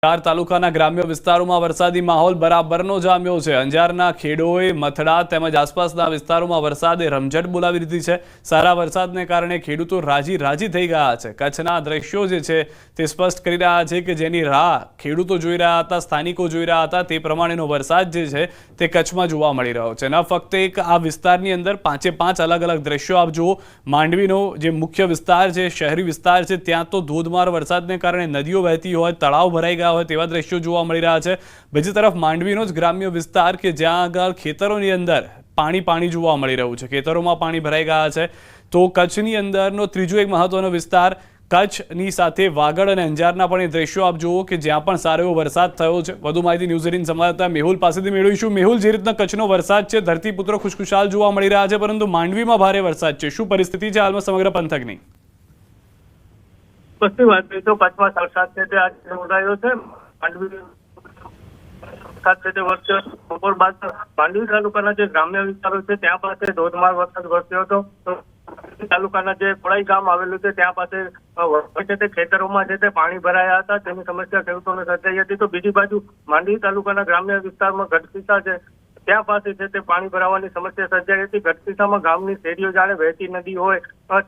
અંજાર તાલુકાના ગ્રામ્ય વિસ્તારોમાં વરસાદી માહોલ બરાબરનો જામ્યો છે। અંજારના ખેડોએ મથડા તેમજ આસપાસના વિસ્તારોમાં વરસાદે રમઝટ બોલાવી દીધી છે। સારા વરસાદને કારણે ખેડૂતો રાજી થઈ ગયા છે। કચ્છના દ્રશ્યો જે છે તે સ્પષ્ટ કરી રહ્યા છે કે જેની રાહ ખેડૂતો જોઈ રહ્યા હતા, સ્થાનિકો જોઈ રહ્યા હતા, તે પ્રમાણેનો વરસાદ જે છે તે કચ્છમાં જોવા મળી રહ્યો છે। ન ફક્ત એક આ વિસ્તારની અંદર પાંચે પાંચ અલગ અલગ દ્રશ્યો આપ જુઓ। માંડવીનો જે મુખ્ય વિસ્તાર છે, શહેરી વિસ્તાર છે, ત્યાં તો ધોધમાર વરસાદને કારણે નદીઓ વહેતી હોય, તળાવ ભરાઈ ગયા હોય તેવા દ્રશ્યો જોવા મળી રહ્યા છે। બીજી તરફ માંડવીનો જ ગ્રામ્ય વિસ્તાર કે જ્યાં આગળ ખેતરોની અંદર પાણી જોવા મળી રહ્યું છે, ખેતરોમાં પાણી ભરાઈ ગયા છે। તો કચ્છની અંદરનો ત્રીજો એક મહત્વનો વિસ્તાર કચ્છની સાથે વાગડ અને અંજારના પણ એ દ્રશ્યો આપ જુઓ કે જ્યાં પણ સારો એવો વરસાદ થયો છે। વધુ માહિતી ન્યૂઝ 18 સંવાદદાતા મેહુલ પાસેથી મેળવીશું। મેહુલ, જે રીતના કચ્છનો વરસાદ છે, ધરતીપુત્રો ખુશખુશાલ જોવા મળી રહ્યા છે, પરંતુ માંડવીમાં ભારે વરસાદ છે, શું પરિસ્થિતિ છે હાલમાં સમગ્ર પંથકની? પશ્ચિમ વાત કરીએ તો કચ્છમાં વરસાદ છે તે આજે નોંધાયો છે। વરસાદ છે તે વરસ્યો બપોર બાદ માંડવી તાલુકાના જે ગ્રામ્ય વિસ્તારો છે ત્યાં પાસે ધોધમાર વરસાદ વરસ્યો હતો। તાલુકાના જે ખોડાઈ ગામ આવેલું છે ત્યાં પાસે છે તે ખેતરોમાં છે તે પાણી ભરાયા હતા, તેની સમસ્યા ખેડૂતોને સર્જાઈ હતી। તો બીજી બાજુ માંડવી તાલુકાના ગ્રામ્ય વિસ્તારમાં ગઢસીસા છે ત્યાં પાસે છે તે પાણી ભરાવાની સમસ્યા સર્જાઈ હતી। ગઢસીસામાં ગામની શેરીઓ જાણે વહેતી નદી હોય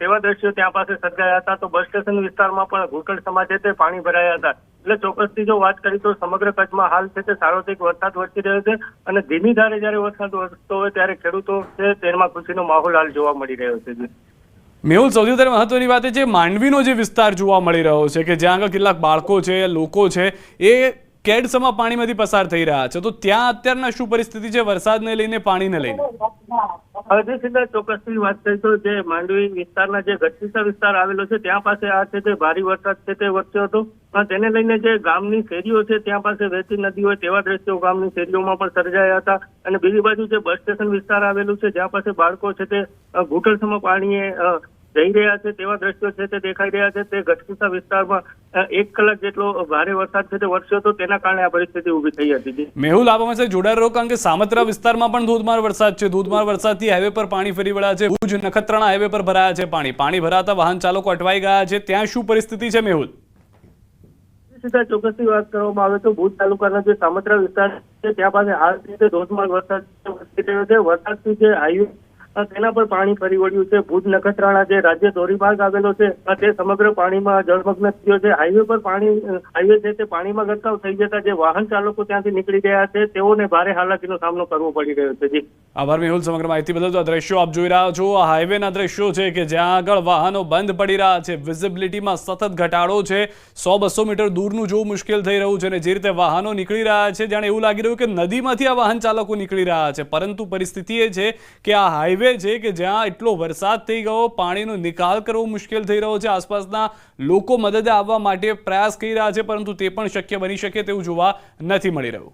તેવા દ્રશ્યો ત્યાં પાસે સર્જાયા હતા। તો બસ સ્ટેશન વિસ્તારમાં પણ ઘૂંટણસમાં છે તે પાણી ભરાયા હતા। એટલે ચોક્કસથી જો વાત કરી તો સમગ્ર કચ્છમાં હાલ છે તે સાર્વત્રિક વરસાદ વરસી રહ્યો છે અને ધીમી ધારે જયારે વરસાદ વરસતો હોય ત્યારે ખેડૂતો છે તેમાં ખુશીનો માહોલ હાલ જોવા મળી રહ્યો છે। મેહુલ, સૌથી વધારે મહત્વની વાત એ છે માંડવીનો જે વિસ્તાર જોવા મળી રહ્યો છે કે જ્યાં આગળ કેટલાક બાળકો છે, લોકો છે, એ કેડસમાં પાણીમાંથી પસાર થઈ રહ્યા છે, તો ત્યાં અત્યારના શું પરિસ્થિતિ છે વરસાદને લઈને, પાણીને લઈને? હજી સીધા ચોક્કસથી વાત કરીએ તો જે માંડવી વિસ્તારના જે ગઢસીસા વિસ્તાર આવેલો છે ત્યાં પાસે આ છે તે ભારે વરસાદ છે તે વરસ્યો હતો। તેને લઈને જે ગામની શેરીઓ છે ત્યાં પાસે વહેતી નદી હોય તેવા દ્રશ્યો ગામની શેરીઓમાં પણ સર્જાયા હતા। અને બીજી બાજુ જે બસ સ્ટેશન વિસ્તાર આવેલું છે જ્યાં પાસે બાળકો છે તે ઘૂંટણસમાં પાણીએ જઈ રહ્યા છે તેવા દ્રશ્યો છે તે દેખાઈ રહ્યા છે। તે ગઢસીસા વિસ્તારમાં 1 કલાક જેટલો ભારે વરસાદ છે તે વરસ્યો હતો, તેના કારણે આ પરિસ્થિતિ ઊભી થઈ હતી। મેહુલ, આપ અમારી સાથે જોડાયેલા રહો, કારણ કે સામત્રા વિસ્તારમાં પણ ધોધમાર વરસાદ છે। ધોધમાર વરસાદથી હાઈવે પર પાણી ફરી વળ્યા છે, ભુજ નખત્રાણા હાઈવે પર ભરાયા છે પાણી ભરાતા વાહન ચાલકો અટવાઈ ગયા છે, ત્યાં શું પરિસ્થિતિ છે મેહુલ? સીધા ચોક્કસથી વાત કરવામાં આવે તો ભુજ તાલુકાના જે સામત્રા વિસ્તાર છે ત્યાં પાસે હાલ રીતે ધોધમાર વરસાદ વરસી રહ્યો છે। વરસાદથી જે હાઈવે તેના પર પાણી ફરી વળ્યું છે। ભુજ નખત્રાણા જે રાજ્ય ધોરીમાર્ગ આવેલો છે તે સમગ્ર પાણીમાં જળમગ્ન થયો છે। હાઈવે પર હાઈવે છે તે પાણીમાં ગરકાવ થઈ જતા જે વાહન ચાલકો ત્યાંથી નીકળી ગયા છે તેઓને ભારે હાલાકીનો સામનો કરવો પડી રહ્યો છે। આભાર મેહુલ, સમગ્ર માહિતી બદલ। આ દ્રશ્યો આપ જોઈ રહ્યા છો, આ હાઈવેના દ્રશ્યો છે કે જ્યાં આગળ વાહનો બંધ પડી રહ્યા છે, વિઝિબિલિટીમાં સતત ઘટાડો છે, 100-200 મીટર દૂરનું જોવું મુશ્કેલ થઈ રહ્યું છે, અને જે રીતે વાહનો નીકળી રહ્યા છે જાણે એવું લાગી રહ્યું કે નદીમાંથી આ વાહન ચાલકો નીકળી રહ્યા છે। પરંતુ પરિસ્થિતિ એ છે કે આ હાઈવે છે કે જ્યાં એટલો વરસાદ થઈ ગયો, પાણીનો નિકાલ કરવો મુશ્કેલ થઈ રહ્યો છે। આસપાસના લોકો મદદે આવવા માટે પ્રયાસ કરી રહ્યા છે, પરંતુ તે પણ શક્ય બની શકે તેવું જોવા નથી મળી રહ્યું।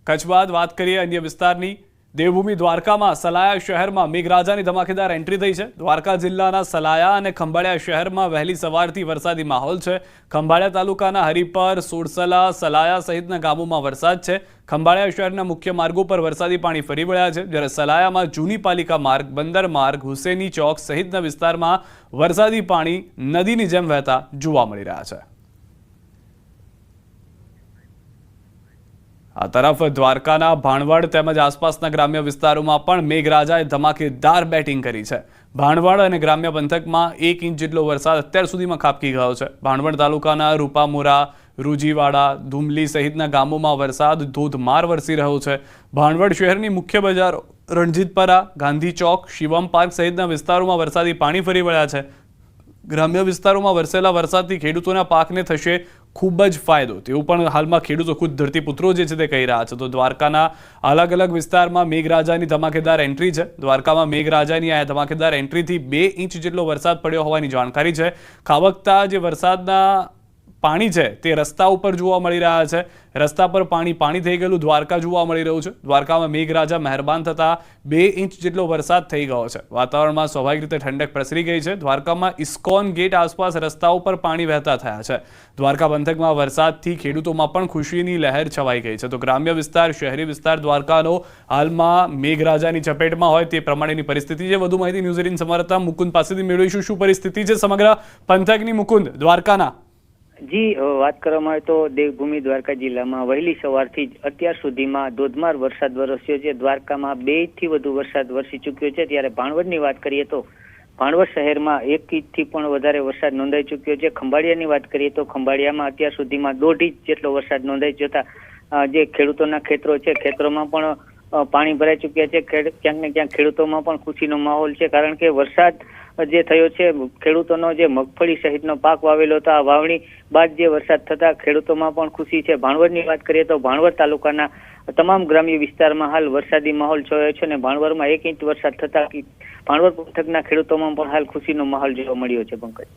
કચ્છ બાદ વાત કરીએ અન્ય વિસ્તારની। દેવભૂમિ દ્વારકામાં સલાયા શહેરમાં મેઘરાજાની ધમાકેદાર એન્ટ્રી થઈ છે। દ્વારકા જિલ્લાના સલાયા અને ખંભાળિયા શહેરમાં વહેલી સવારથી વરસાદી માહોલ છે। ખંભાળિયા તાલુકાના હરિપર, સોરસલા, સલાયા સહિતના ગામોમાં વરસાદ છે। ખંભાળિયા શહેરના મુખ્ય માર્ગો પર વરસાદી પાણી ફરી વળ્યા છે, જ્યારે સલાયામાં જૂની પાલિકા માર્ગ, બંદર માર્ગ, હુસેની ચોક સહિતના વિસ્તારમાં વરસાદી પાણી નદીની જેમ વહેતા જોવા મળી રહ્યા છે। આ તરફ દ્વારકાના ભાણવડ તેમજ આસપાસના ગ્રામ્ય વિસ્તારોમાં પણ મેઘરાજાએ ધમાકેદાર બેટિંગ કરી છે। ભાણવડ અને ગ્રામ્ય પંથકમાં 1 ઇંચ જેટલો વરસાદ અત્યાર સુધીમાં ખાબકી ગયો છે। ભાણવડ તાલુકાના રૂપામુરા, રૂજીવાડા, ધુમલી સહિતના ગામોમાં વરસાદ ધોધમાર વરસી રહ્યો છે। ભાણવડ શહેરની મુખ્ય બજારો રણજીતપરા, ગાંધી ચોક, શિવમ પાર્ક સહિતના વિસ્તારોમાં વરસાદી પાણી ફરી વળ્યા છે। ગ્રામ્ય વિસ્તારોમાં વરસેલા વરસાદથી ખેડૂતોના પાકને થશે ખૂબ જ ફાયદો, તેવું પણ હાલમાં ખેડૂતો ખુદ ધરતીપુત્રો જે છે તે કહી રહ્યા છે। તો દ્વારકાના અલગ અલગ વિસ્તારમાં મેઘરાજાની ધમાકેદાર એન્ટ્રી છે। દ્વારકામાં મેઘરાજાની આ ધમાકેદાર એન્ટ્રીથી 2 ઇંચ જેટલો વરસાદ પડ્યો હોવાની જાણકારી છે। ખાબકતા જે વરસાદના પાણી છે તે રસ્તા ઉપર જોવા મળી રહ્યા છે। રસ્તા પર પાણી થઈ ગયેલું દ્વારકા જોવા મળી રહ્યું છે। દ્વારકામાં મેઘરાજા મહેરબાન થતા 2 ઇંચ જેટલો વરસાદ થઈ ગયો છે। વાતાવરણમાં સ્વાભાવિક રીતે ઠંડક પ્રસરી ગઈ છે। દ્વારકામાં ઇસ્કોન ગેટ આસપાસ રસ્તાઓ પર પાણી વહેતા થયા છે। દ્વારકા પંથકમાં વરસાદથી ખેડૂતોમાં પણ ખુશીની લહેર છવાઈ ગઈ છે। તો ગ્રામ્ય વિસ્તાર, શહેરી વિસ્તાર દ્વારકાનો હાલમાં મેઘરાજાની ચપેટમાં હોય તે પ્રમાણેની પરિસ્થિતિ છે। વધુ માહિતી ન્યૂઝ 18 સંવાદદાતા મુકુંદ પાસેથી મેળવીશું। શું પરિસ્થિતિ છે સમગ્ર પંથકની મુકુંદ દ્વારકાના? જી વાત કરવામાં આવે તો દેવભૂમિ દ્વારકા જિલ્લામાં વહેલી સવારથી જ અત્યાર સુધીમાં ધોધમાર વરસાદ વરસ્યો છે. દ્વારકામાં 2 થી વધુ વરસાદ વરસી ચૂક્યો છે. ત્યારે ભાણવડની વાત કરીએ તો ભાણવડ શહેરમાં 1 ઇંચથી પણ વધારે વરસાદ નોંધાઈ ચૂક્યો છે. ખંભાળિયાની વાત કરીએ તો ખંભાળિયામાં અત્યાર સુધીમાં 1.5 ઇંચ જેટલો વરસાદ નોંધાઈ જતા જે ખેડૂતોના ખેતરો છે ખેતરોમાં પણ પાણી ભરાઈ ચૂક્યા છે. ક્યાંક ને ક્યાંક ખેડૂતોમાં પણ ખુશીનો માહોલ છે, કારણ કે વરસાદ જે થયો છે ખેડૂતોનો જે મગફળી સહિતનો પાક વાવેલો હતો, આ વાવણી બાદ જે વરસાદ થતા ખેડૂતોમાં પણ ખુશી છે. ભાણવડની વાત કરીએ તો ભાણવડ તાલુકાના તમામ ગ્રામ્ય વિસ્તારમાં હાલ વરસાદી માહોલ છવાયો છે અને ભાણવડમાં 1 ઇંચ વરસાદ થતા ભાણવડ પંથકના ખેડૂતોમાં પણ હાલ ખુશીનો માહોલ જોવા મળ્યો છે. પંકજ,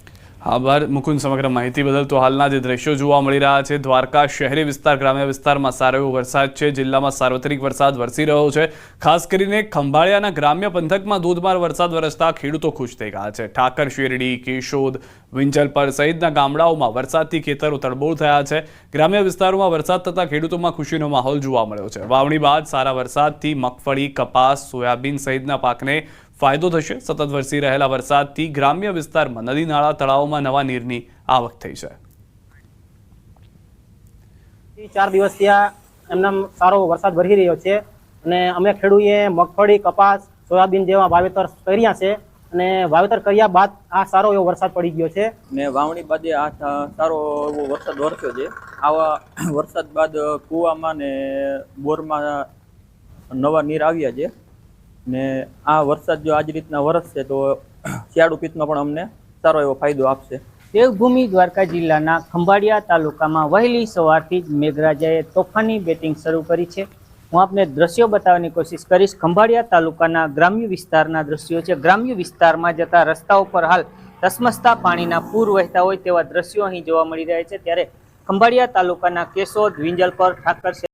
આભાર મુકુંદ સમગ્ર માહિતી બદલ. તો હાલના જે દ્રશ્યો જોવા મળી રહ્યા છે, દ્વારકા શહેરી વિસ્તાર ગ્રામ્ય વિસ્તારમાં સારો એવો વરસાદ છે. જિલ્લામાં સાર્વત્રિક વરસાદ વરસી રહ્યો છે. ખાસ કરીને ખંભાળિયાના ગ્રામ્ય પંથકમાં ધોધમાર વરસાદ વરસતા ખેડૂતો ખુશ થઈ ગયા છે. ઠાકર શેરડી, કેશોદ, વિંજલપર સહિતના ગામડાઓમાં વરસાદથી ખેતરો તડબોળ થયા છે. ગ્રામ્ય વિસ્તારોમાં વરસાદ થતા ખેડૂતોમાં ખુશીનો માહોલ જોવા મળ્યો છે. વાવણી બાદ સારા વરસાદથી મગફળી, કપાસ, સોયાબીન સહિતના પાકને ફાયદો થશે. સતત વરસી રહેલા વરસાદથી ગ્રામ્ય વિસ્તારમાં નદી નાળા તળાવોમાં નવા નીરની આવક થઈ છે. 4 દિવસથી એમના સારો વરસાદ વરસી રહ્યો છે અને અમે ખેડૂએ મગફળી, કપાસ, સોયાબીન જેવા વાવેતર કર્યા છે અને વાવેતર કર્યા બાદ આ સારો એવો વરસાદ પડી ગયો છે ને વાવણી બાદ આ સારો એવો વરસાદ વરસ્યો છે. આવા વરસાદ બાદ કૂવામાં ને બોરમાં નવા નીર આવ્યા છે ને આ વરસાદ જો આજ રીતના વરસશે તો શિયાળુ પિત્તમાં પણ અમને સારો એવો ફાયદો આપશે. દેવભૂમિ દ્વારકા જિલ્લાના ખંભાળિયા તાલુકામાં વહેલી સવારથી જ મેઘરાજાએ તોફાની બેટિંગ શરૂ કરી છે. હું આપને દ્રશ્યો બતાવવાની કોશિશ કરીશ. ખંભાળિયા તાલુકાના ગ્રામ્ય વિસ્તારના દ્રશ્યો છે. ગ્રામ્ય વિસ્તારમાં જતા રસ્તાઓ પર હાલ ધસમસતા પાણીના પૂર વહેતા હોય તેવા દ્રશ્યો અહીં જોવા મળી રહ્યા છે. ત્યારે ખંભાળિયા તાલુકાના કેશોદ, વિંજલપર, ઠાકર